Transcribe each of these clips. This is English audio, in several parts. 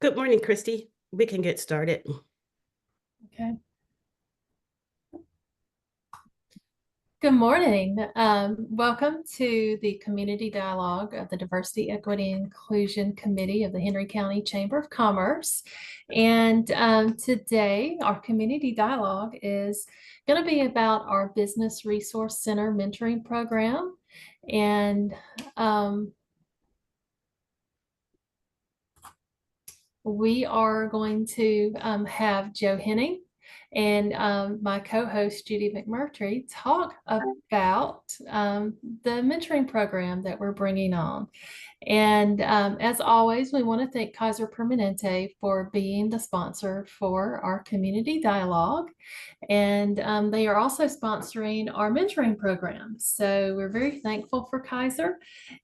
Good morning, Christy. We can get started. Okay. Good morning. Welcome to the Community Dialogue of the Diversity, Equity, and Inclusion Committee of the Henry County Chamber of Commerce. And today, our community dialogue is going to be about our Business Resource Center mentoring program. And we are going to have Joe Henning and my co-host Judy McMurtry talk about the mentoring program that we're bringing on. And as always, we want to thank Kaiser Permanente for being the sponsor for our community dialogue. And they are also sponsoring our mentoring program. So we're very thankful for Kaiser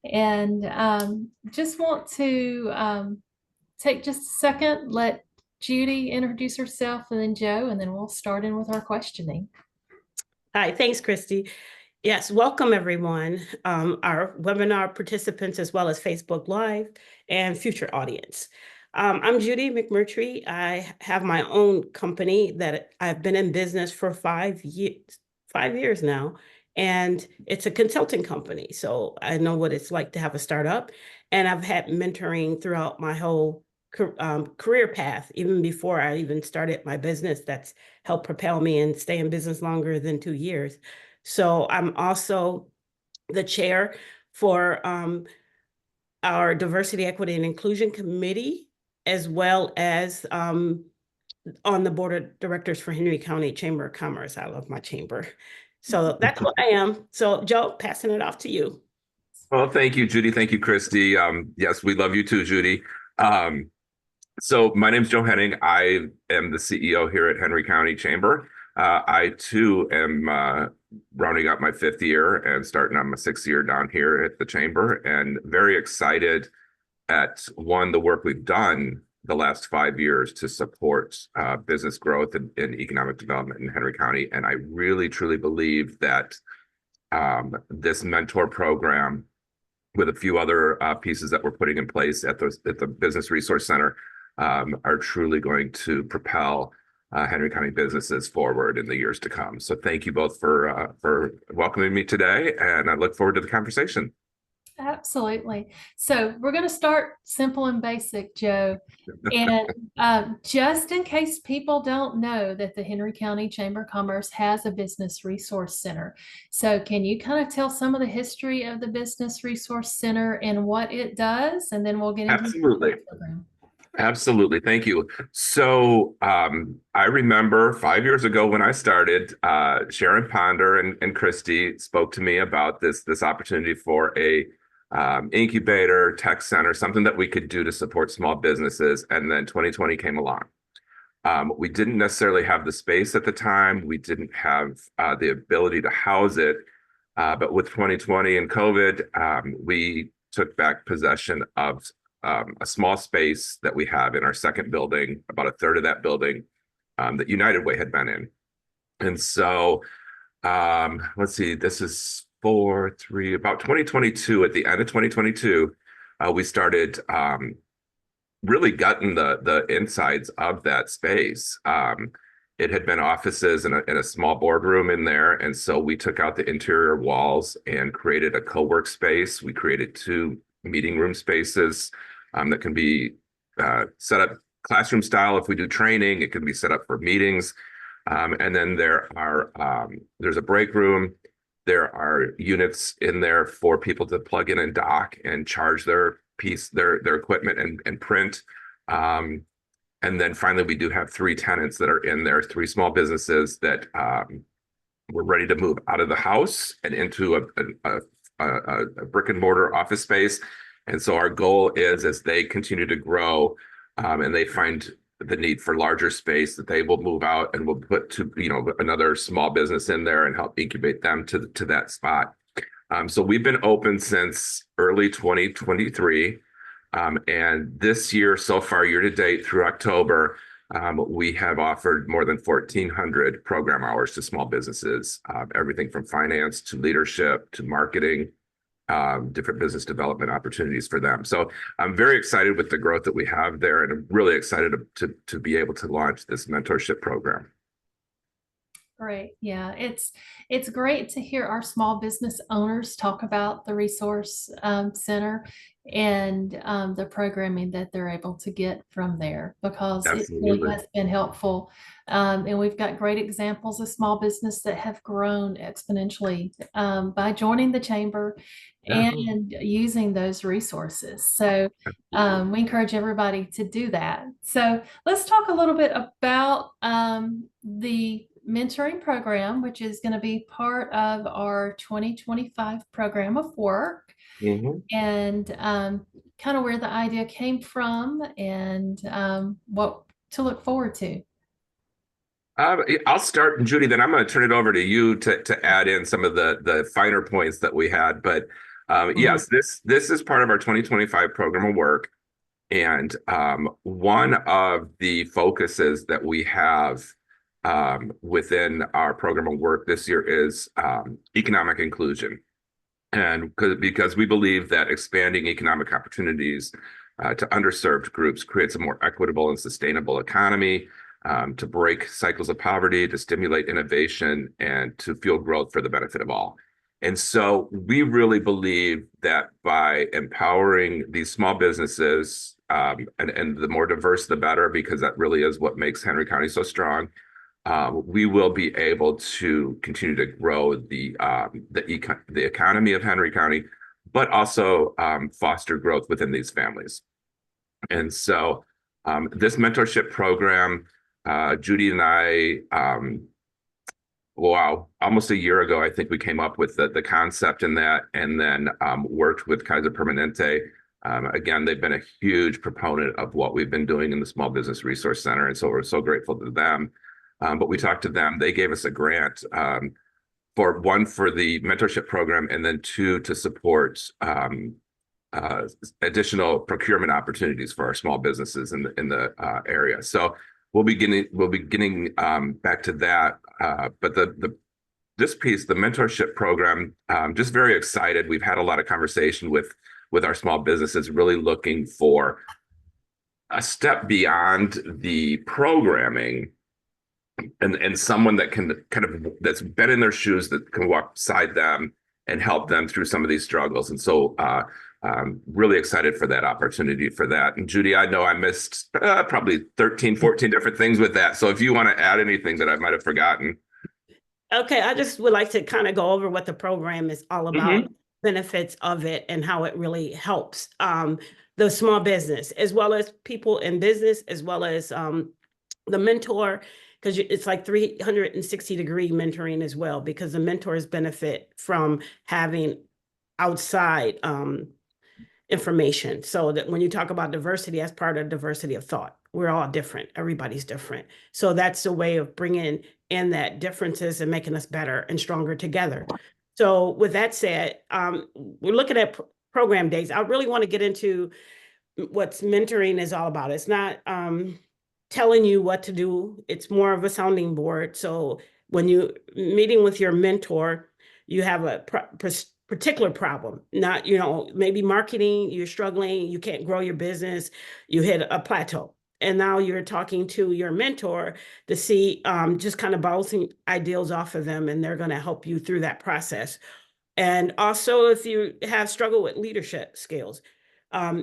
and just want to take just a second, let Judy introduce herself and then Joe, and then we'll start in with our questioning. Hi, thanks, Christy. Yes, welcome everyone, our webinar participants, as well as Facebook Live and future audience. I'm Judy McMurtry. I have my own company that I've been in business for 5 years now, and it's a consulting company. So I know what it's like to have a startup, and I've had mentoring throughout my whole career path, even before I even started my business. That's helped propel me and stay in business longer than 2 years. So I'm also the chair for our Diversity, Equity, and Inclusion Committee, as well as on the board of directors for Henry County Chamber of Commerce. I love my chamber. So that's what I am. So Joe, passing it off to you. Well, thank you, Judy. Thank you, Christy. Yes, we love you too, Judy. So my name is Joe Henning. I am the CEO here at Henry County Chamber. I too am rounding up my 5th year and starting on my 6th year down here at the Chamber, and very excited at the work we've done the last 5 years to support business growth and economic development in Henry County. And I really, truly believe that this mentor program, with a few other pieces that we're putting in place at the Business Resource Center, are truly going to propel Henry County businesses forward in the years to come. So thank you both for welcoming me today, and I look forward to the conversation. Absolutely. So we're going to start simple and basic, Joe. And just in case people don't know that the Henry County Chamber of Commerce has a Business Resource Center. So can you kind of tell some of the history of the Business Resource Center and what it does? And then we'll get into Absolutely. the program. Absolutely. Thank you. So I remember 5 years ago when I started, Sharon Ponder and Christy spoke to me about this opportunity for a incubator, tech center, something that we could do to support small businesses. And then 2020 came along. We didn't necessarily have the space at the time. We didn't have the ability to house it. But with 2020 and COVID, we took back possession of a small space that we have in our second building, about a third of that building that United Way had been in. And so let's see, this is about 2022, at the end of 2022, we started really gutting the insides of that space. It had been offices and a small boardroom in there. And so we took out the interior walls and created a co-work space. We created 2 meeting room spaces that can be set up classroom style. If we do training, it can be set up for meetings. And then there's a break room. There are units in there for people to plug in and dock and charge their equipment and print. And then finally, we do have 3 tenants that are in there, 3 small businesses that we're ready to move out of the house and into a brick and mortar office space. And so our goal is, as they continue to grow and they find the need for larger space, that they will move out and we'll put another small business in there and help incubate them to that spot. So we've been open since early 2023. And this year, so far, year to date through October, we have offered more than 1,400 program hours to small businesses, everything from finance to leadership to marketing, different business development opportunities for them. So I'm very excited with the growth that we have there, and I'm really excited to be able to launch this mentorship program. Great. Yeah, it's great to hear our small business owners talk about the resource center and the programming that they're able to get from there, because it really Absolutely. has been helpful. And we've got great examples of small business that have grown exponentially by joining the chamber Yeah. and using those resources. So we encourage everybody to do that. So let's talk a little bit about the mentoring program, which is going to be part of our 2025 program of work, and kind of where the idea came from and what to look forward to. I'll start, and Judy, then I'm going to turn it over to you to add in some of the finer points that we had. But yes, this is part of our 2025 program of work. And one of the focuses that we have within our program of work this year is economic inclusion. And because we believe that expanding economic opportunities to underserved groups creates a more equitable and sustainable economy, to break cycles of poverty, to stimulate innovation, and to fuel growth for the benefit of all. And so we really believe that by empowering these small businesses, and the more diverse, the better, because that really is what makes Henry County so strong, we will be able to continue to grow the economy of Henry County, but also foster growth within these families. And so this mentorship program, Judy and I, wow, almost a year ago, I think we came up with the concept in that, and then worked with Kaiser Permanente. Again, they've been a huge proponent of what we've been doing in the Small Business Resource Center, and so we're so grateful to them. But we talked to them. They gave us a grant for the mentorship program, and then two, to support additional procurement opportunities for our small businesses in the area. So we'll be getting back to that. But this piece, the mentorship program, just very excited. We've had a lot of conversation with our small businesses, really looking for a step beyond the programming, and someone that can that's been in their shoes, that can walk beside them and help them through some of these struggles. And so really excited for that opportunity for that. And Judy, I know I missed probably 13, 14 different things with that. So if you want to add anything that I might have forgotten. Okay, I just would like to kind of go over what the program is all about, benefits of it, and how it really helps the small business, as well as people in business, as well as the mentor, because it's like 360-degree mentoring as well, because the mentors benefit from having outside information. So that when you talk about diversity, that's part of diversity of thought. We're all different. Everybody's different. So that's a way of bringing in that differences and making us better and stronger together. So with that said, we're looking at program days. I really want to get into what mentoring is all about. It's not telling you what to do. It's more of a sounding board. So when you meeting with your mentor, you have a particular problem, not, maybe marketing, you're struggling, you can't grow your business, you hit a plateau. And now you're talking to your mentor to see, just kind of bouncing ideas off of them, and they're going to help you through that process. And also, if you have struggled with leadership skills,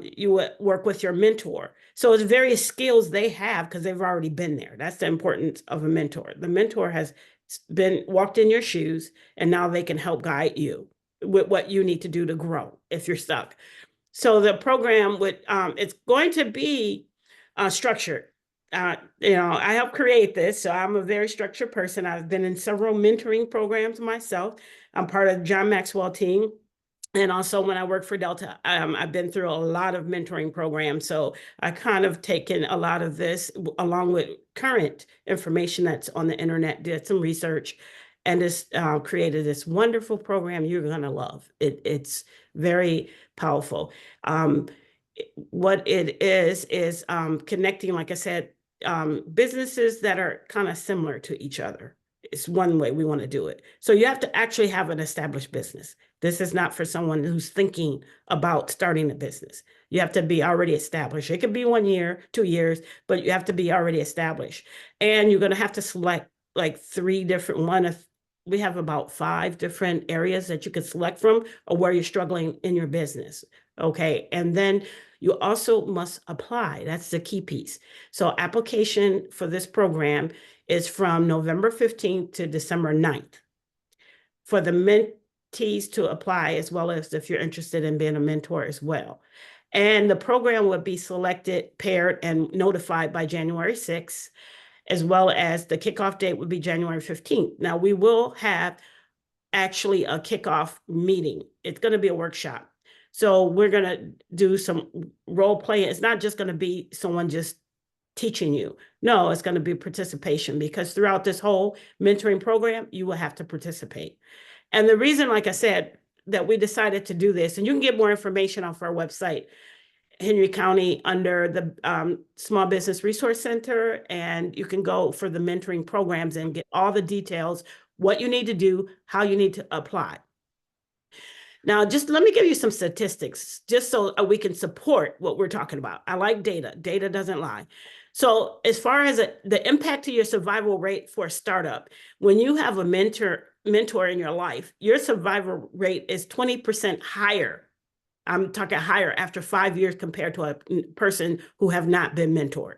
you would work with your mentor. So it's various skills they have because they've already been there. That's the importance of a mentor. The mentor has walked in your shoes, and now they can help guide you with what you need to do to grow if you're stuck. So the program it's going to be structured. I helped create this, so I'm a very structured person. I've been in several mentoring programs myself. I'm part of John Maxwell team. And also when I work for Delta, I've been through a lot of mentoring programs. So I kind of taken a lot of this along with current information that's on the internet, did some research, and just created this wonderful program you're going to love. It's very powerful. What it is connecting, like I said, businesses that are kind of similar to each other. It's one way we want to do it. So you have to actually have an established business. This is not for someone who's thinking about starting a business. You have to be already established. It could be 1 year, 2 years, but you have to be already established. And you're going to have to select like 3 different, we have about 5 different areas that you can select from, or where you're struggling in your business. Okay. And then you also must apply. That's the key piece. So application for this program is from November 15th to December 9th. For the mentees to apply, as well as if you're interested in being a mentor as well. And the program would be selected, paired, and notified by January 6th, as well as the kickoff date would be January 15th. Now, we will have actually a kickoff meeting. It's going to be a workshop. So we're going to do some role playing. It's not just going to be someone just teaching you. No, it's going to be participation, because throughout this whole mentoring program, you will have to participate. And the reason, like I said, that we decided to do this, and you can get more information off our website, Henry County, under the Small Business Resource Center, and you can go for the mentoring programs and get all the details, what you need to do, how you need to apply. Now, just let me give you some statistics, just so we can support what we're talking about. I like data. Data doesn't lie. So as far as the impact to your survival rate for a startup, when you have a mentor in your life, your survival rate is 20% higher. I'm talking higher after 5 years compared to a person who have not been mentored.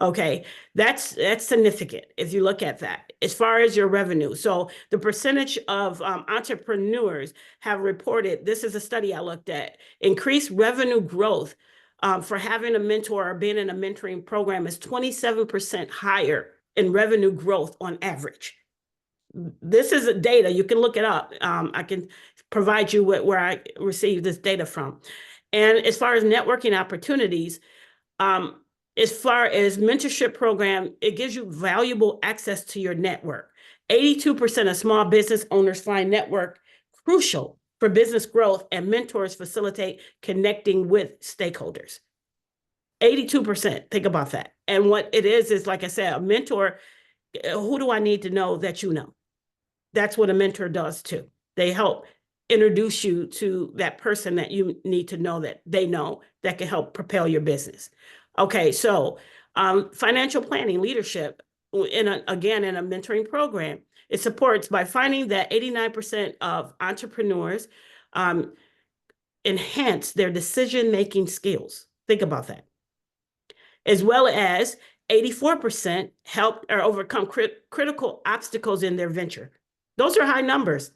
Okay, that's significant if you look at that. As far as your revenue, so the percentage of entrepreneurs have reported, this is a study I looked at, increased revenue growth for having a mentor or being in a mentoring program is 27% higher in revenue growth on average. This is data, you can look it up. I can provide you with where I received this data from. And as far as networking opportunities, as far as mentorship program, it gives you valuable access to your network. 82% of small business owners find network crucial for business growth, and mentors facilitate connecting with stakeholders. 82%, think about that. And what it is like I said, a mentor, who do I need to know that you know? That's what a mentor does too. They help introduce you to that person that you need to know, that they know, that can help propel your business. Okay, so financial planning, leadership, again, in a mentoring program, it supports by finding that 89% of entrepreneurs enhance their decision-making skills. Think about that. As well as 84% help or overcome critical obstacles in their venture. Those are high numbers,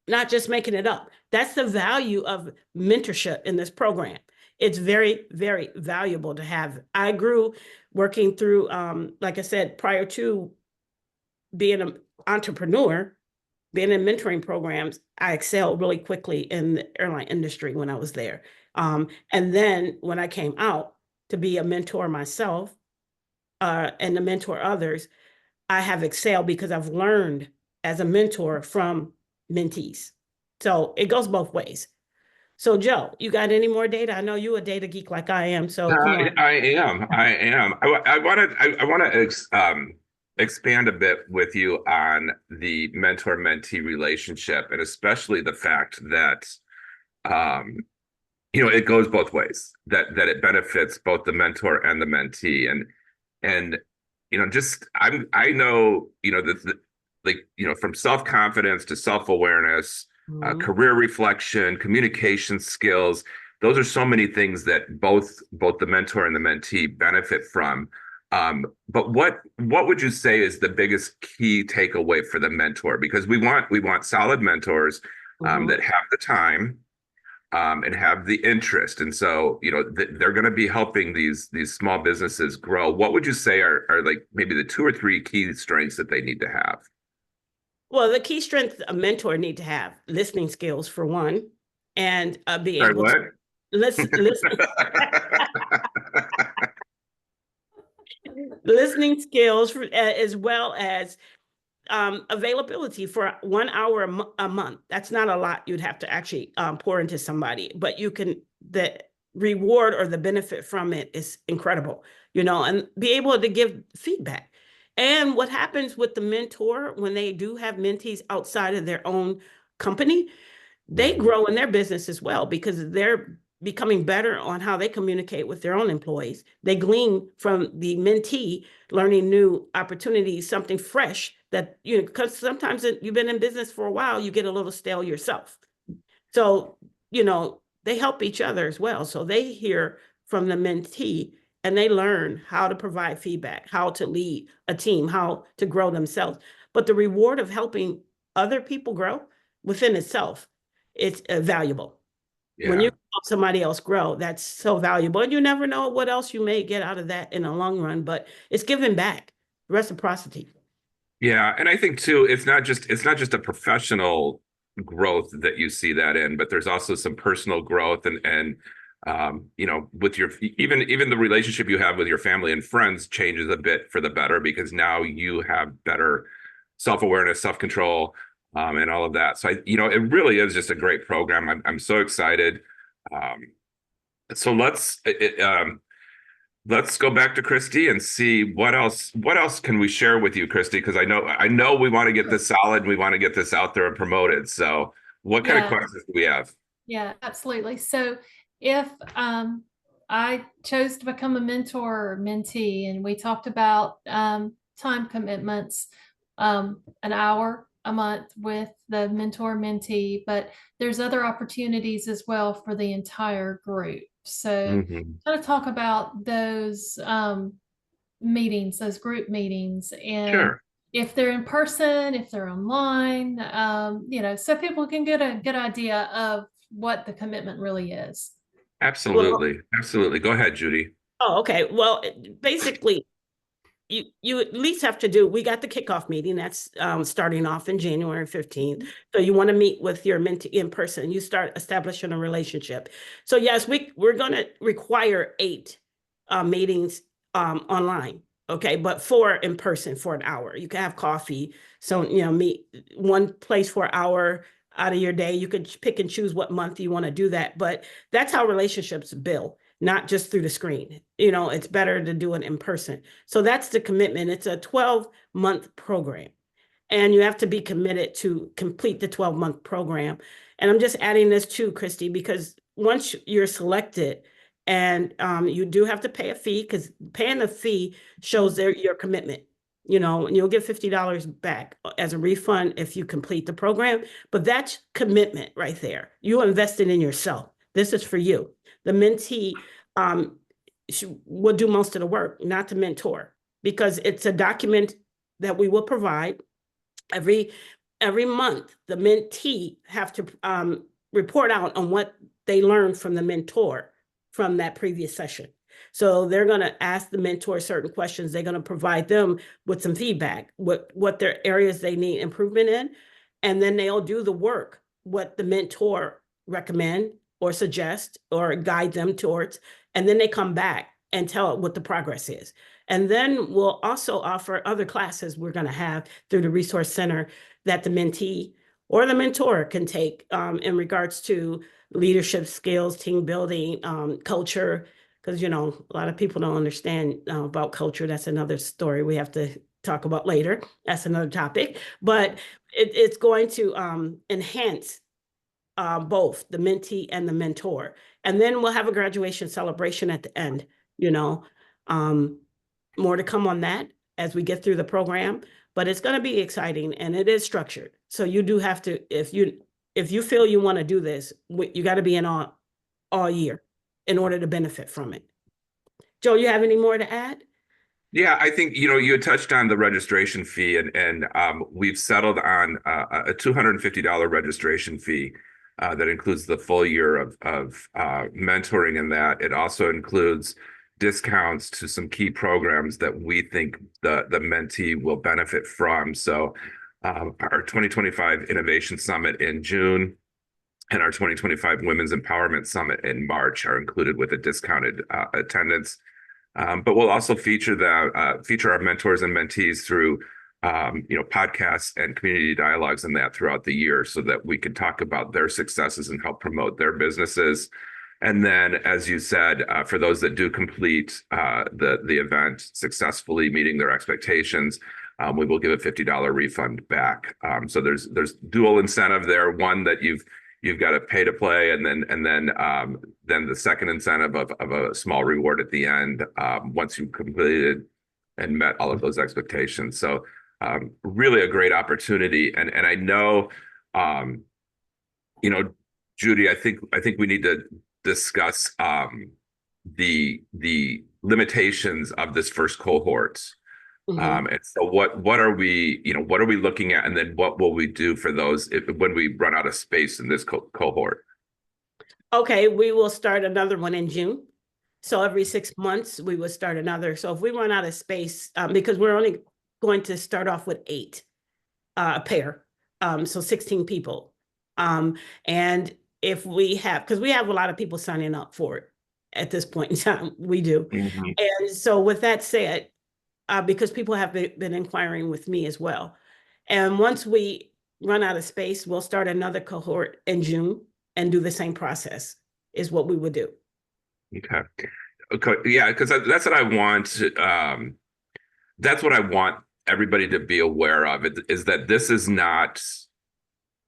not just making it up. That's the value of mentorship in this program. It's very, very valuable to have. I grew working through, like I said, prior to being an entrepreneur, being in mentoring programs, I excelled really quickly in the airline industry when I was there. And then when I came out to be a mentor myself and to mentor others, I have excelled because I've learned as a mentor from mentees. So it goes both ways. So Joe, you got any more data? I know you're a data geek like I am. So come on. I am. I want to expand a bit with you on the mentor-mentee relationship, and especially the fact that it goes both ways. That it benefits both the mentor and the mentee, and I know from self-confidence to self-awareness. Career reflection, communication skills. Those are so many things that both the mentor and the mentee benefit from. But what would you say is the biggest key takeaway for the mentor? Because we want solid mentors that have the time and have the interest, and so they're going to be helping these small businesses grow. What would you say are like maybe the 2 or 3 key strengths that they need to have? Well, the key strength a mentor need to have: listening skills for one, and be able to listen. Listening skills as well as availability for 1 hour a month. That's not a lot you'd have to actually pour into somebody, but the reward or the benefit from it is incredible, and be able to give feedback. And what happens with the mentor when they do have mentees outside of their own company, they grow in their business as well because they're becoming better on how they communicate with their own employees. They glean from the mentee, learning new opportunities, something fresh that, because sometimes you've been in business for a while, you get a little stale yourself. So, they help each other as well. So they hear from the mentee and they learn how to provide feedback, how to lead a team, how to grow themselves. But the reward of helping other people grow within itself, it's valuable. When you help somebody else grow, that's so valuable. And you never know what else you may get out of that in the long run, but it's giving back, reciprocity. Yeah, and I think too, it's not just a professional growth that you see that in, but there's also some personal growth and with your even the relationship you have with your family and friends changes a bit for the better because now you have better self-awareness, self-control, and all of that. So it really is just a great program. I'm so excited. So let's go back to Christy and see what else can we share with you, Christy? Because I know we want to get this solid. We want to get this out there and promoted. So what kind of questions do we have? Yeah, absolutely. So if I chose to become a mentor or mentee, and we talked about time commitments, an hour a month with the mentor mentee, but there's other opportunities as well for the entire group. So kind of talk about those meetings, those group meetings, and if they're in person, if they're online, so people can get a good idea of what the commitment really is. Absolutely. Absolutely. Go ahead, Judy. Oh, okay. Well, basically, you at least have to do, we got the kickoff meeting that's starting off in January 15th. So you want to meet with your mentee in person. You start establishing a relationship. So yes, we're going to require 8 meetings online. Okay, but 4 in person for an hour. You can have coffee. So, meet one place for an hour out of your day. You could pick and choose what month you want to do that. But that's how relationships build, not just through the screen. It's better to do it in person. So that's the commitment. It's a 12-month program. And you have to be committed to complete the 12-month program. And I'm just adding this too, Christy, because once you're selected, and you do have to pay a fee, because paying a fee shows your commitment. And you'll get $50 back as a refund if you complete the program. But that's commitment right there. You invested in yourself. This is for you. The mentee will do most of the work, not the mentor, because it's a document that we will provide every month. The mentee have to report out on what they learned from the mentor from that previous session. So they're going to ask the mentor certain questions. They're going to provide them with some feedback, what their areas they need improvement in. And then they'll do the work, what the mentor recommend or suggest or guide them towards. And then they come back and tell what the progress is. And then we'll also offer other classes we're going to have through the Resource Center that the mentee or the mentor can take in regards to leadership skills, team building, culture, because, a lot of people don't understand about culture. That's another story we have to talk about later. That's another topic. But it's going to enhance both the mentee and the mentor. And then we'll have a graduation celebration at the end, more to come on that as we get through the program. But it's going to be exciting and it is structured. So you do have to, if you feel you want to do this, you got to be in all year in order to benefit from it. Joe, you have any more to add? Yeah, I think, you touched on the registration fee and we've settled on a $250 registration fee that includes the full year of mentoring in that. It also includes discounts to some key programs that we think the mentee will benefit from. So our 2025 Innovation Summit in June and our 2025 Women's Empowerment Summit in March are included with a discounted attendance. But we'll also feature our mentors and mentees through podcasts and community dialogues and that throughout the year so that we can talk about their successes and help promote their businesses. And then, as you said, for those that do complete the event successfully, meeting their expectations, we will give a $50 refund back. So there's dual incentive there. One that you've got to pay to play, and then the second incentive of a small reward at the end once you've completed and met all of those expectations. So really a great opportunity. And I know, Judy, I think we need to discuss the limitations of this first cohort. And so what are we looking at, and then what will we do for those when we run out of space in this cohort? Okay, we will start another one in June. So every 6 months we will start another. So if we run out of space, because we're only going to start off with 8 pair, so 16 people. And if we have, because we have a lot of people signing up for it at this point in time, we do. And so with that said, because people have been inquiring with me as well. And once we run out of space, we'll start another cohort in June and do the same process is what we would do. Okay. Yeah, because that's what I want. That's what I want everybody to be aware of, is that this is not,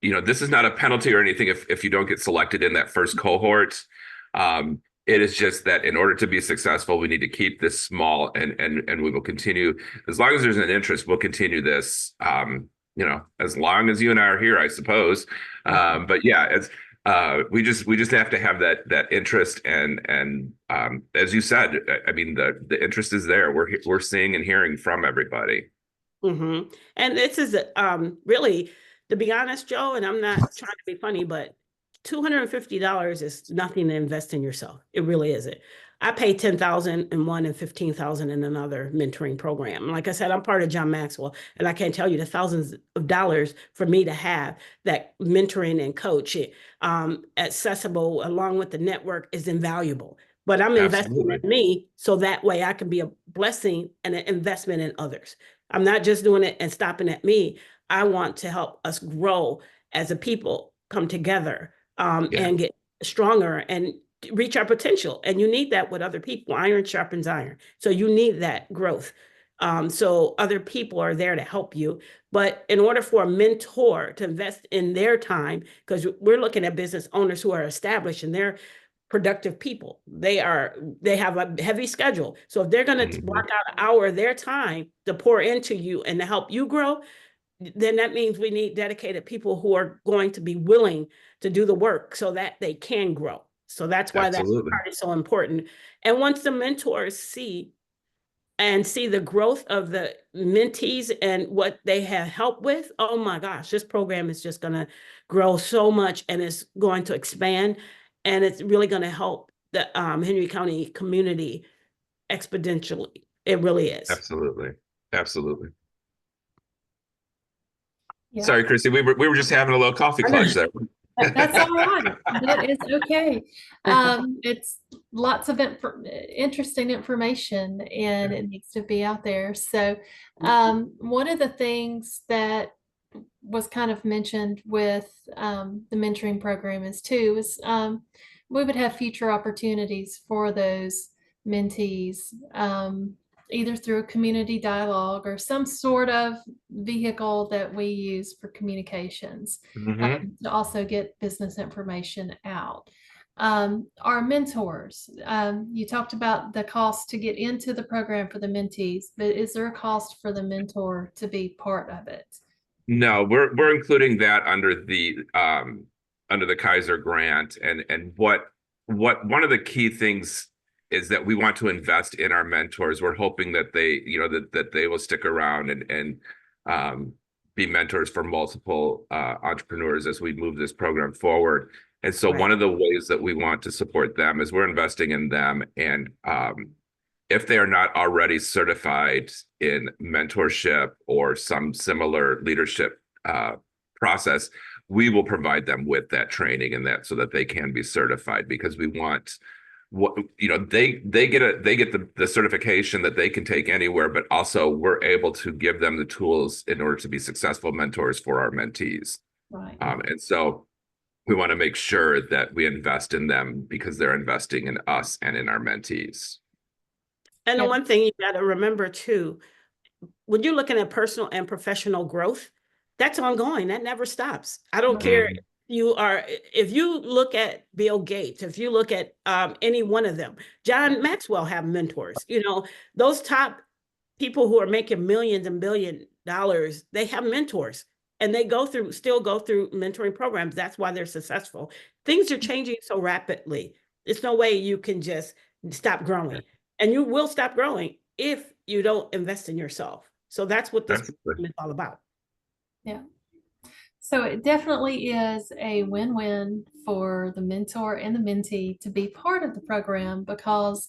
this is not a penalty or anything if you don't get selected in that first cohort. It is just that in order to be successful, we need to keep this small, and we will continue as long as there's an interest. We'll continue this, as long as you and I are here, I suppose. But yeah, it's we just have to have that interest, and as you said, I mean the interest is there. We're seeing and hearing from everybody. And this is really, to be honest, Joe, and I'm not trying to be funny, but $250 is nothing to invest in yourself. It really isn't. I pay $10,000 in one and $15,000 in another mentoring program. Like I said, I'm part of John Maxwell, and I can't tell you the thousands of dollars for me to have that mentoring and coaching accessible along with the network is invaluable. But I'm investing in me so that way I can be a blessing and an investment in others. I'm not just doing it and stopping at me. I want to help us grow as a people, come together and get stronger and reach our potential. And you need that with other people. Iron sharpens iron. So you need that growth. So other people are there to help you. But in order for a mentor to invest in their time, because we're looking at business owners who are established and they're productive people. They have a heavy schedule. So if they're going to block out an hour of their time to pour into you and to help you grow, then that means we need dedicated people who are going to be willing to do the work so that they can grow. So that's why that part is so important. And once the mentors see the growth of the mentees and what they have helped with, oh my gosh, this program is just going to grow so much, and it's going to expand, and it's really going to help the Henry County community exponentially. It really is. Absolutely. Yeah. Sorry, Christy, we were just having a little coffee clutch there. That's all right. That is okay. It's lots of interesting information, and it needs to be out there. So one of the things that was kind of mentioned with the mentoring program is we would have future opportunities for those mentees, either through a community dialogue or some sort of vehicle that we use for communications to also get business information out. Our mentors, you talked about the cost to get into the program for the mentees, but is there a cost for the mentor to be part of it? No, we're including that under the Kaiser grant, and what one of the key things is that we want to invest in our mentors. We're hoping that they, that they will stick around and be mentors for multiple entrepreneurs as we move this program forward. And so one of the ways that we want to support them is we're investing in them. And if they are not already certified in mentorship or some similar leadership process, we will provide them with that training and that so that they can be certified, because we want they get the certification that they can take anywhere, but also we're able to give them the tools in order to be successful mentors for our mentees. Right. And so we want to make sure that we invest in them because they're investing in us and in our mentees. And the Yep. one thing you got to remember too, when you're looking at personal and professional growth, that's ongoing. That never stops. I don't care if you look at Bill Gates, if you look at any one of them, John Maxwell have mentors. Those top people who are making millions and $billions, they have mentors. And they still go through mentoring programs. That's why they're successful. Things are changing so rapidly. There's no way you can just stop growing. And you will stop growing if you don't invest in yourself. So that's what this program is all about. Yeah. So it definitely is a win-win for the mentor and the mentee to be part of the program, because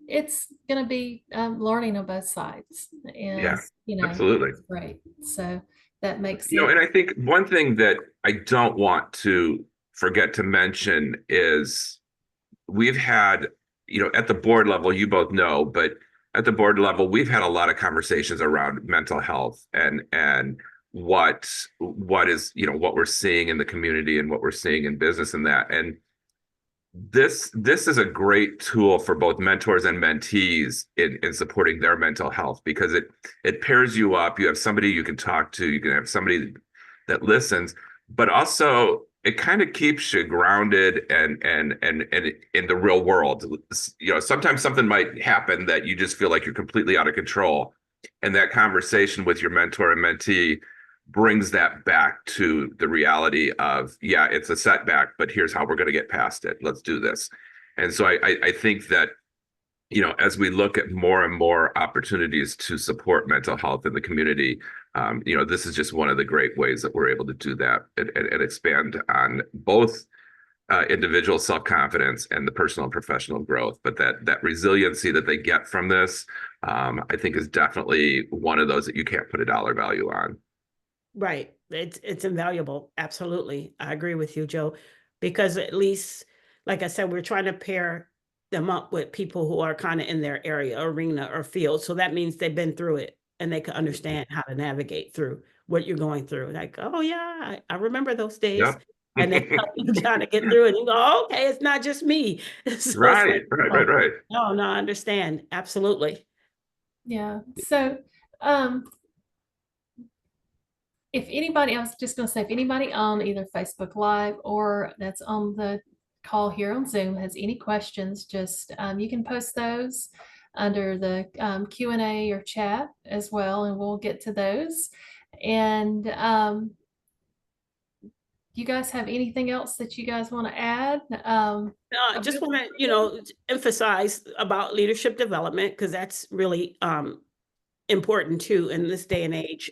it's going to be learning on both sides. And, Yeah, absolutely. it's great. So that makes You know, it. and I think one thing that I don't want to forget to mention is we've had, at the board level, you both know, but at the board level, we've had a lot of conversations around mental health and what is, what we're seeing in the community and what we're seeing in business and that. And this is a great tool for both mentors and mentees in supporting their mental health, because it pairs you up. You have somebody you can talk to, you can have somebody that listens, but also it kind of keeps you grounded and in the real world. Sometimes something might happen that you just feel like you're completely out of control, and that conversation with your mentor and mentee brings that back to the reality of, yeah, it's a setback, but here's how we're going to get past it. Let's do this. And so I think that, as we look at more and more opportunities to support mental health in the community, this is just one of the great ways that we're able to do that and expand on both individual self-confidence and the personal and professional growth. But that resiliency that they get from this, I think, is definitely one of those that you can't put a dollar value on. Right. It's invaluable. Absolutely. I agree with you, Joe, because at least, like I said, we're trying to pair them up with people who are kind of in their area, arena, or field. So that means they've been through it and they can understand how to navigate through what you're going through. Like, oh yeah, I remember those days. Yep. And they help you kind of get through it. And you go, oh, okay, it's not just me. So Right. like, oh, no, I understand. Absolutely. Yeah. So if anybody, I was just going to say, if anybody on either Facebook Live or that's on the call here on Zoom has any questions, just you can post those under the Q&A or chat as well, and we'll get to those. And you guys have anything else that you guys want to add? I just want to, emphasize about leadership development, because that's really important too in this day and age.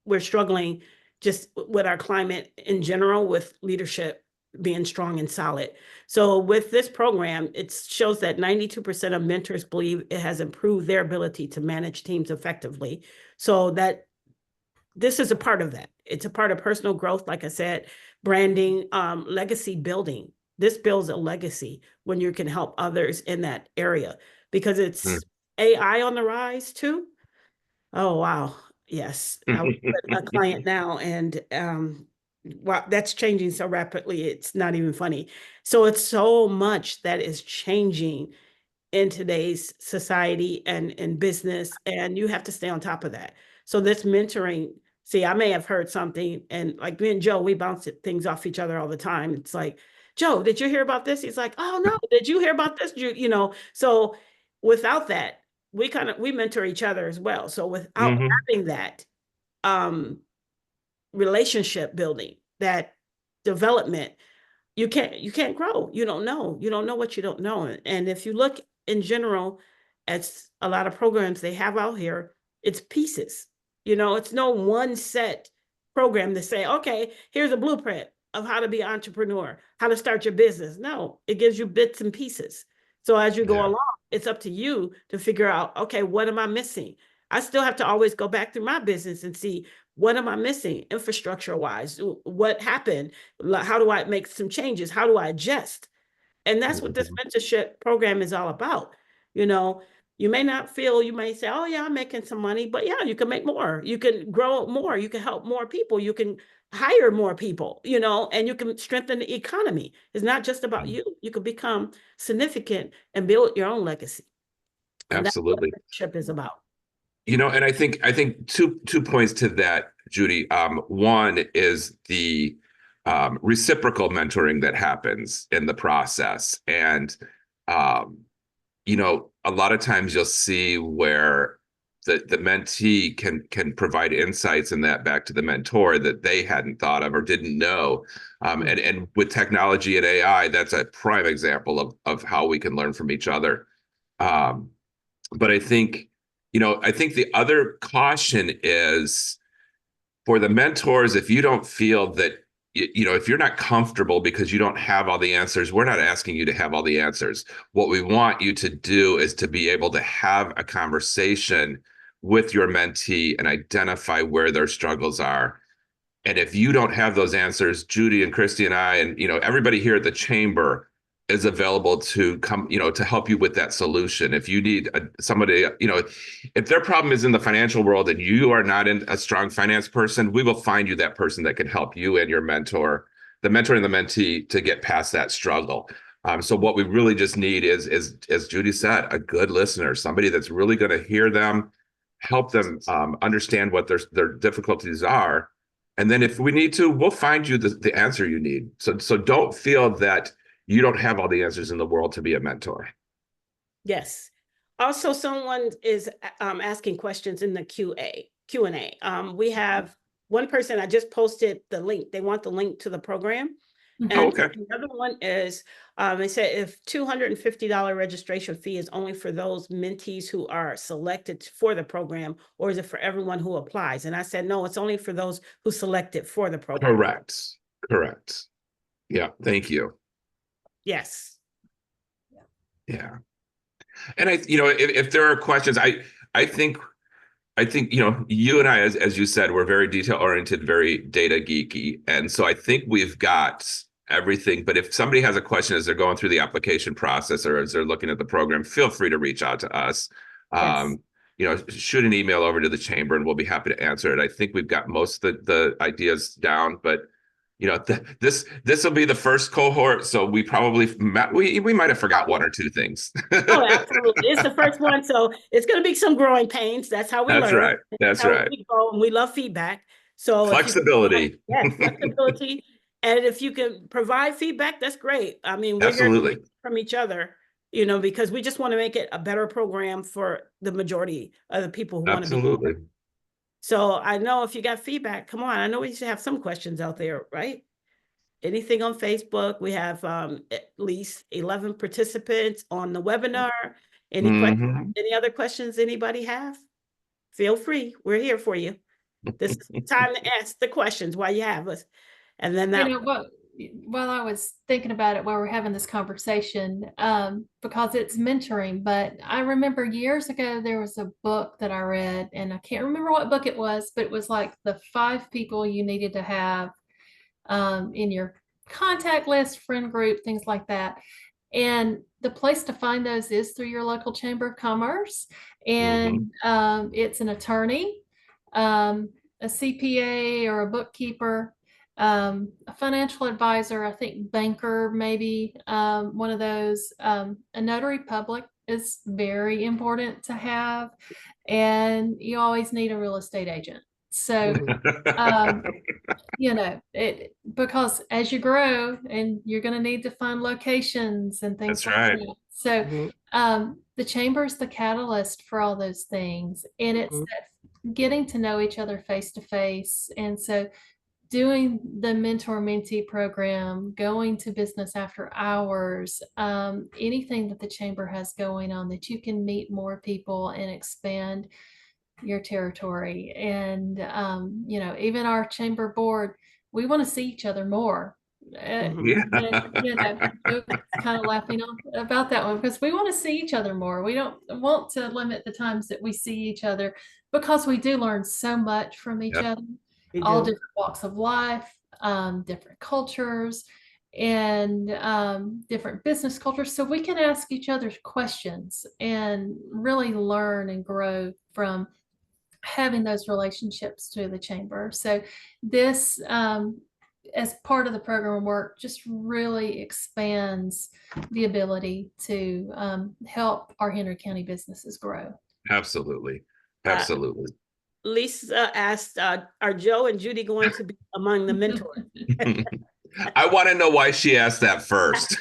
We're struggling just with our climate in general, with leadership being strong and solid. So with this program, it shows that 92% of mentors believe it has improved their ability to manage teams effectively. So that this is a part of that. It's a part of personal growth, like I said, branding, legacy building. This builds a legacy when you can help others in that area, because it's AI on the rise too. Oh, wow. Yes. I was a client now, and wow, that's changing so rapidly. It's not even funny. So it's so much that is changing in today's society and in business, and you have to stay on top of that. So this mentoring, see, I may have heard something, and like me and Joe, we bounce things off each other all the time. It's like, Joe, did you hear about this? He's like, oh no, did you hear about this? So without that, we mentor each other as well. So without having that relationship building, that development, you can't grow. You don't know what you don't know. And if you look in general at a lot of programs they have out here, it's pieces. It's no one set program to say, okay, here's a blueprint of how to be an entrepreneur, how to start your business. No, it gives you bits and pieces. So as you go along, it's up to you to figure out, okay, what am I missing? I still have to always go back through my business and see, what am I missing infrastructure wise? What happened? How do I make some changes? How do I adjust? And that's what this mentorship program is all about. You may not feel, you may say, oh yeah, I'm making some money, but yeah, you can make more. You can grow more. You can help more people. You can hire more people, you know, and you can strengthen the economy. It's not just about you. You can become significant and build your own legacy. And that's what Absolutely. mentorship is about. You know, and I think two points to that, Judy. One is the reciprocal mentoring that happens in the process. And you know, a lot of times you'll see where the mentee can provide insights in that back to the mentor that they hadn't thought of or didn't know. And with technology and AI, that's a prime example of how we can learn from each other. But I think, you know, I think the other caution is for the mentors, if you don't feel that, you know, if you're not comfortable because you don't have all the answers, we're not asking you to have all the answers. What we want you to do is to be able to have a conversation with your mentee and identify where their struggles are. And if you don't have those answers, Judy and Christy and I, and, you know, everybody here at the chamber is available to come, you know, to help you with that solution. If you need somebody, you know, if their problem is in the financial world and you are not a strong finance person, we will find you that person that can help you and your mentor, the mentor and the mentee, to get past that struggle. So what we really just need is, as Judy said, a good listener, somebody that's really going to hear them, help them understand what their difficulties are. And then if we need to, we'll find you the answer you need. So don't feel that you don't have all the answers in the world to be a mentor. Yes. Also, someone is asking questions in the Q&A. We have one person, I just posted the link. They want the link to the program. And Okay. another one is, they said if $250 registration fee is only for those mentees who are selected for the program, or is it for everyone who applies? And I said, no, it's only for those who selected for the program. Correct. Yeah, thank you. Yes. Yeah. And you know, if there are questions, I think, you know, you and I, as you said, we're very detail oriented, very data geeky. And so I think we've got everything. But if somebody has a question as they're going through the application process or as they're looking at the program, feel free to reach out to us. Yes. You know, shoot an email over to the chamber and we'll be happy to answer it. I think we've got most of the ideas down, but you know, this will be the first cohort, so we probably we might have forgot one or two things. Oh, absolutely. It's the first one, so it's going to be some growing pains. That's how we learn. That's right. That's right. We go, and we love feedback. So flexibility. Yes, flexibility. And if you can provide feedback, that's great. I mean, we're Absolutely. here from each other, you know, because we just want to make it a better program for the majority of the people who want to be. Absolutely. So I know if you got feedback, come on. I know we should have some questions out there, right? Anything on Facebook. We have at least 11 participants on the webinar. Any questions? Any other questions anybody have? Feel free. We're here for you. This is the time to ask the questions while you have us. And then that, you know what, while I was thinking about it while we're having this conversation, because it's mentoring, but I remember years ago there was a book that I read, and I can't remember what book it was, but it was like the 5 people you needed to have in your contact list, friend group, things like that. And the place to find those is through your local chamber of commerce. And it's an attorney, a CPA or a bookkeeper, a financial advisor, I think banker, maybe one of those. A notary public is very important to have. And you always need a real estate agent. So, you know, because as you grow and you're going to need to find locations and things like that. So the chamber is the catalyst for all those things. And it's that getting to know each other face to face. And so doing the mentor mentee program, going to business after hours, anything that the chamber has going on that you can meet more people and expand your territory. And you know, even our chamber board, we want to see each other more. And, you know, kind of laughing about that one, because we want to see each other more. We don't want to limit the times that we see each other, because we do learn so much from each other, all different walks of life, different cultures. and different business cultures, so we can ask each other questions and really learn and grow from having those relationships to the chamber. So this, as part of the program work, just really expands the ability to help our Henry County businesses grow. Absolutely. Uh, Absolutely. Lisa asked, are Joe and Judy going to be among the mentors? I want to know why she asked that first.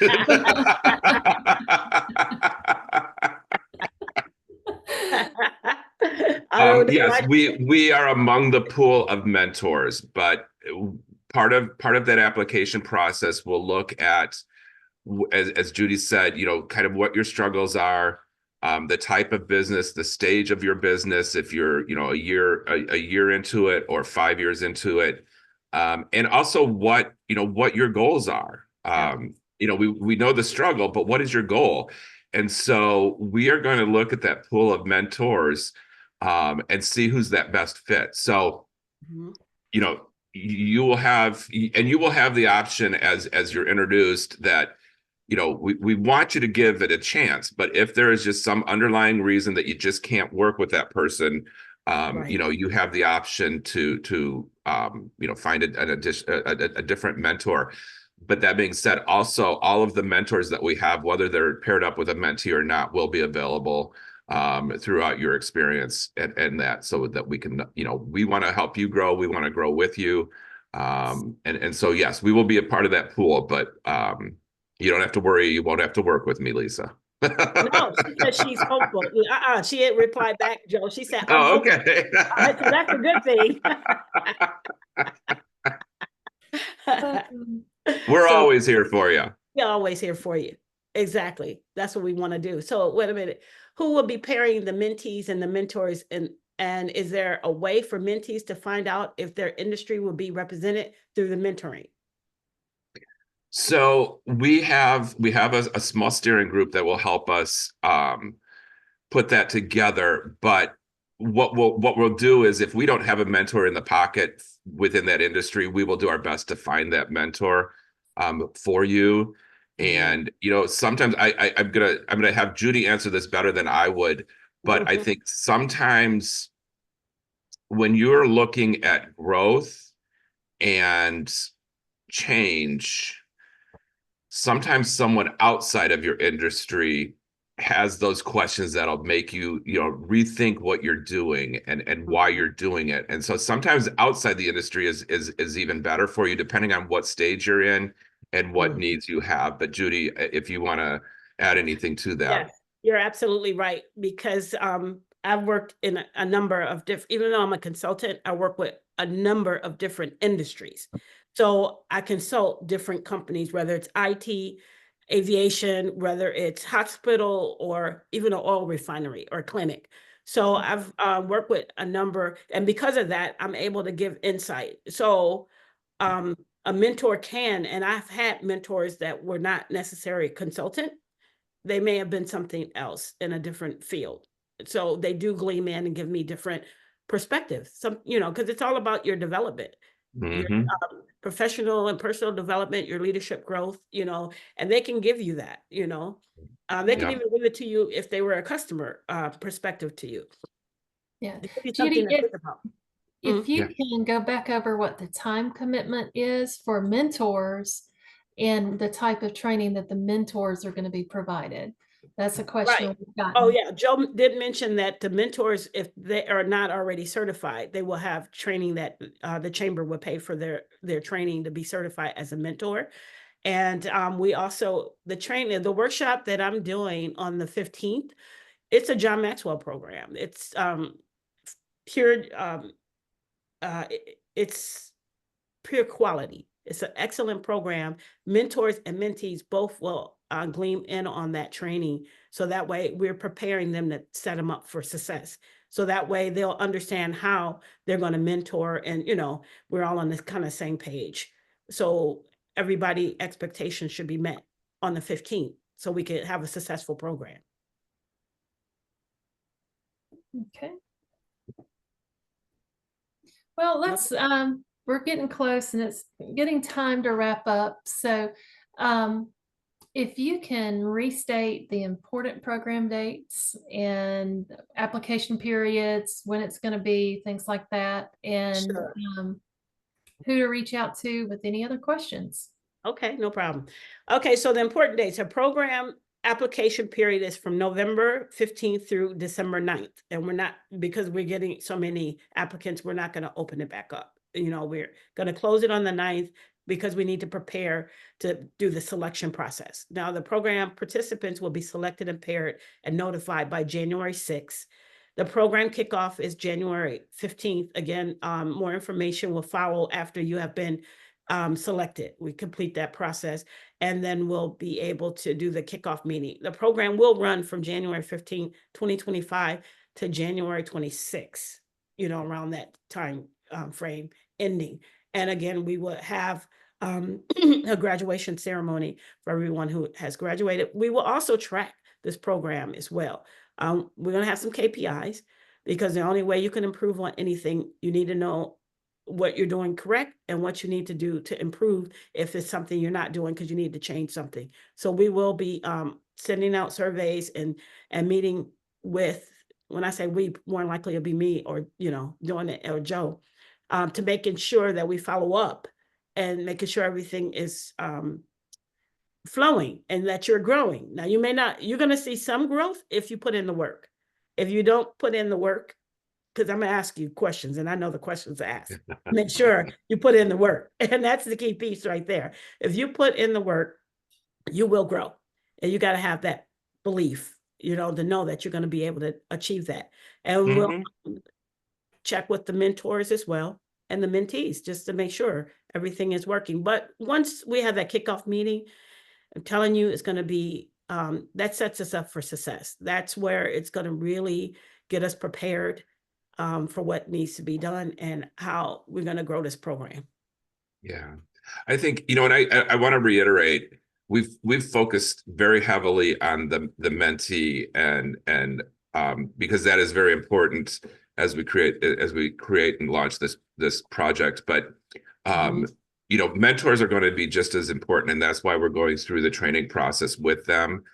I don't know Yes, why. we are among the pool of mentors, but part of that application process will look at, as Judy said, kind of what your struggles are, the type of business, the stage of your business, if you're, a year into it or 5 years into it, and also what your goals are. Yeah. We know the struggle, but what is your goal? And so we are going to look at that pool of mentors, and see who's that best fit. So, Mhm. you will have the option as you're introduced that, we want you to give it a chance, but if there is just some underlying reason that you just can't work with that person, Right. you have the option to find a different mentor. But that being said, also all of the mentors that we have, whether they're paired up with a mentee or not, will be available throughout your experience, and that, so that we can, we want to help you grow. We want to grow with you. And so, yes, we will be a part of that pool, but you don't have to worry. You won't have to work with me, Lisa. No, she said she's hopeful. She didn't reply back, Joe. She said, I'm Oh, hopeful. okay. So that's a good thing. We're So always here for you. we're always here for you. Exactly. That's what we want to do. So wait a minute. Who will be pairing the mentees and the mentors? And is there a way for mentees to find out if their industry will be represented through the mentoring? So we have a small steering group that will help us put that together. But what we'll do is, if we don't have a mentor in the pocket within that industry, we will do our best to find that mentor for you. And sometimes I'm gonna have Judy answer this better than I would, but I think sometimes when you're looking at growth and change, sometimes someone outside of your industry has those questions that'll make you, rethink what you're doing and why you're doing it. And so sometimes outside the industry is even better for you, depending on what stage you're in and what needs you have. But Judy, if you want to add anything to that. Yes, you're absolutely right, because I've worked in a number of different, even though I'm a consultant, I work with a number of different industries. So I consult different companies, whether it's IT, aviation, whether it's hospital, or even an oil refinery or clinic. So I've worked with a number, and because of that, I'm able to give insight. So a mentor can, and I've had mentors that were not necessarily consultant, they may have been something else in a different field. So they do gleam in and give me different perspectives. Some, because it's all about your development, your professional and personal development, your leadership growth, and they can give you that, they can Yeah. even give it to you if they were a customer perspective to you. Yeah. They give you Judy, something to think about. if you Yeah. can go back over what the time commitment is for mentors and the type of training that the mentors are going to be provided. That's a question Right. we've gotten. Oh, yeah. Joe did mention that the mentors, if they are not already certified, they will have training that the chamber will pay for their training to be certified as a mentor. And we also, the workshop that I'm doing on the 15th, it's a John Maxwell program. It's pure, it's pure quality. It's an excellent program. Mentors and mentees both will gleam in on that training. So that way we're preparing them to set them up for success. So that way they'll understand how they're going to mentor, and, we're all on this kind of same page. So everybody expectations should be met on the 15th so we can have a successful program. Okay. Well, we're getting close and it's getting time to wrap up. So If you can restate the important program dates and application periods, when it's going to be, things like that, and Sure. who to reach out to with any other questions. Okay, no problem. Okay, so the important dates, a program application period is from November 15th through December 9th. And we're not, because we're getting so many applicants, we're not going to open it back up. We're going to close it on the 9th because we need to prepare to do the selection process. Now, the program participants will be selected and paired and notified by January 6th. The program kickoff is January 15th. Again, more information will follow after you have been selected. We complete that process, and then we'll be able to do the kickoff meeting. The program will run from January 15, 2025 to January 26, around that time frame ending. And again, we will have a graduation ceremony for everyone who has graduated. We will also track this program as well. We're going to have some KPIs, because the only way you can improve on anything, you need to know what you're doing correct and what you need to do to improve if it's something you're not doing because you need to change something. So we will be sending out surveys and meeting with, when I say we, more likely it'll be me or, doing it, or Joe, to making sure that we follow up and making sure everything is flowing and that you're growing. Now, you're going to see some growth if you put in the work. If you don't put in the work, because I'm going to ask you questions, and I know the questions to ask. Make sure you put in the work. And that's the key piece right there. If you put in the work, you will grow. And you got to have that belief, to know that you're going to be able to achieve that. And we'll check with the mentors as well and the mentees, just to make sure everything is working. But once we have that kickoff meeting, I'm telling you, it's going to be, that sets us up for success. That's where it's going to really get us prepared for what needs to be done and how we're going to grow this program. Yeah, I think, and I want to reiterate, we've focused very heavily on the mentee and because that is very important as we create and launch this project. But mentors are going to be just as important, and that's why we're going through the training process with them.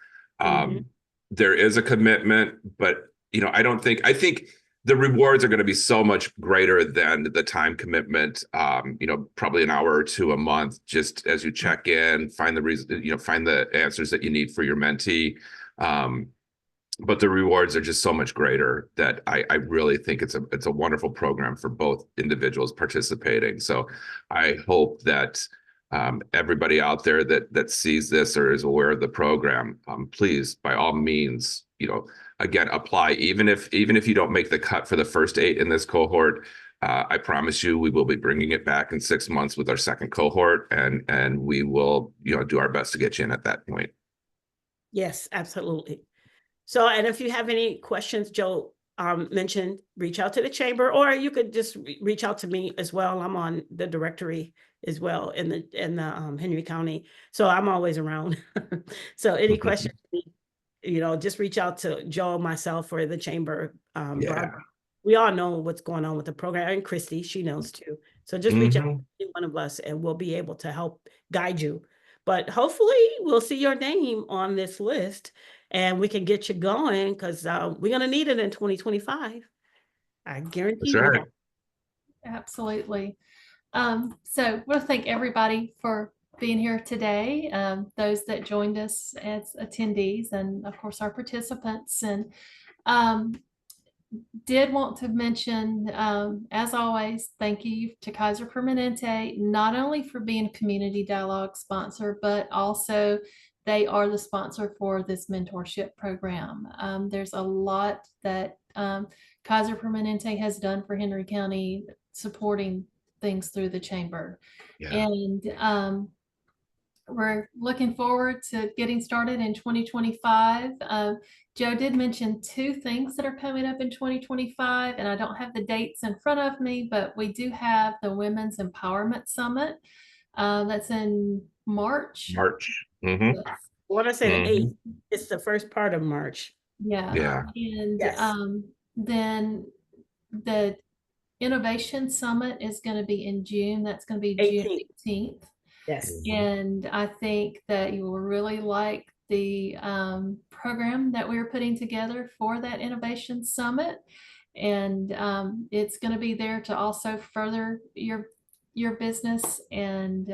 There is a commitment, but I think the rewards are going to be so much greater than the time commitment. Probably an hour or two a month, just as you check in, find the reason, find the answers that you need for your mentee. But the rewards are just so much greater that I really think it's a wonderful program for both individuals participating. So I hope that everybody out there that sees this or is aware of the program, please, by all means, again, apply. Even if you don't make the cut for the first 8 in this cohort, I promise you we will be bringing it back in 6 months with our second cohort, and we will do our best to get you in at that point. Yes, absolutely. So, and if you have any questions, Joe mentioned, reach out to the chamber, or you could just reach out to me as well. I'm on the directory as well in the Henry County, so I'm always around. So any questions, just reach out to Joe, myself, or the chamber. Barbara. We all know what's going on with the program, and Christy, she knows too. So just reach out to any one of us, and we'll be able to help guide you. But hopefully, we'll see your name on this list, and we can get you going, because we're going to need it in 2025. I guarantee you. Right. Absolutely. So I want to thank everybody for being here today, those that joined us as attendees, and of course our participants. And did want to mention, as always, thank you to Kaiser Permanente, not only for being a community dialogue sponsor, but also they are the sponsor for this mentorship program. There's a lot that Kaiser Permanente has done for Henry County, supporting things through the chamber. And we're looking forward to getting started in 2025. Joe did mention 2 things that are coming up in 2025, and I don't have the dates in front of me, but we do have the Women's Empowerment Summit. That's in March. Yes. I want to say the 8th. It's the first part of March. Yeah. And yes. Then the Innovation Summit is going to be in June. That's going to be June 18th. Yes. And I think that you will really like the program that we're putting together for that Innovation Summit. And it's going to be there to also further your business and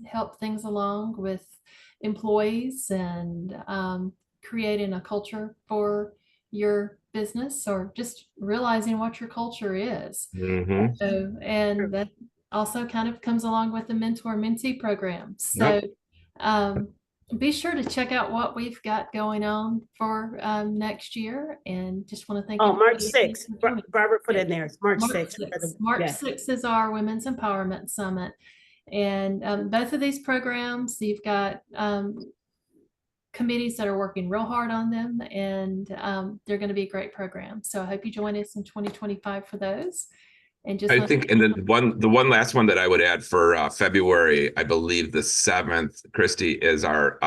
help things along with employees and creating a culture for your business, or just realizing what your culture is. Mhm. So, and that also kind of comes along with the mentor mentee program. So, Yep. be sure to check out what we've got going on for next year. And just want to thank Oh, March everybody again 6th. for joining. Barbara put Yeah. in there. It's March March 6th. 6th. March Yes. 6th is our Women's Empowerment Summit. And both of these programs, you've got committees that are working real hard on them, and they're going to be a great program. So I hope you join us in 2025 for those. And just I think, and then the one last one that I would add for February, I believe the 7th, Christy, is our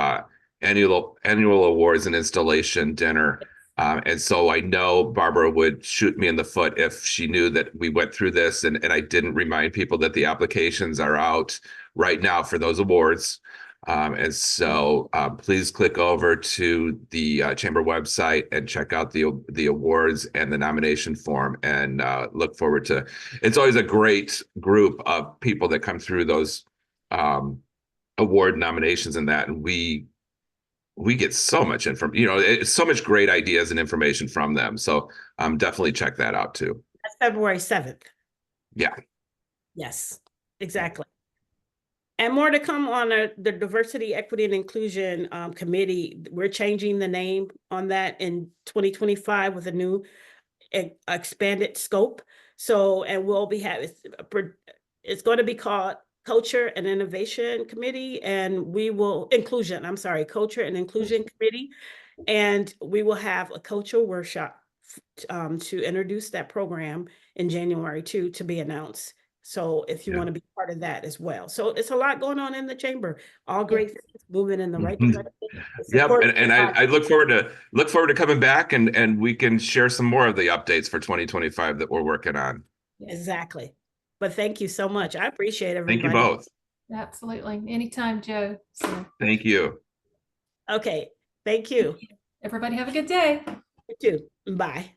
annual awards and installation dinner. And so I know Barbara would shoot me in the foot if she knew that we went through this and I didn't remind people that the applications are out right now for those awards. And so please click over to the chamber website and check out the awards and the nomination form, and look forward to. It's always a great group of people that come through those award nominations and that, and we get so much it's so much great ideas and information from them. So definitely check that out too. That's February 7th. Yeah. Yes, exactly. And more to come on the Diversity, Equity, and Inclusion Committee. We're changing the name on that in 2025 with a new expanded scope. So, and we'll be having, it's going to be called Culture and Innovation Committee, and we will, Culture and Inclusion Committee. And we will have a cultural workshop to introduce that program in January to be announced. So if you want to be part of that as well. So it's a lot going on in the chamber, all great things moving in the right direction. Yep. And I look forward to coming back and we can share some more of the updates for 2025 that we're working on. Exactly. But thank you so much. I appreciate everybody. Thank you both. Absolutely. Anytime, Joe. So. Thank you. Okay. Thank you. Everybody have a good day. You too. Bye.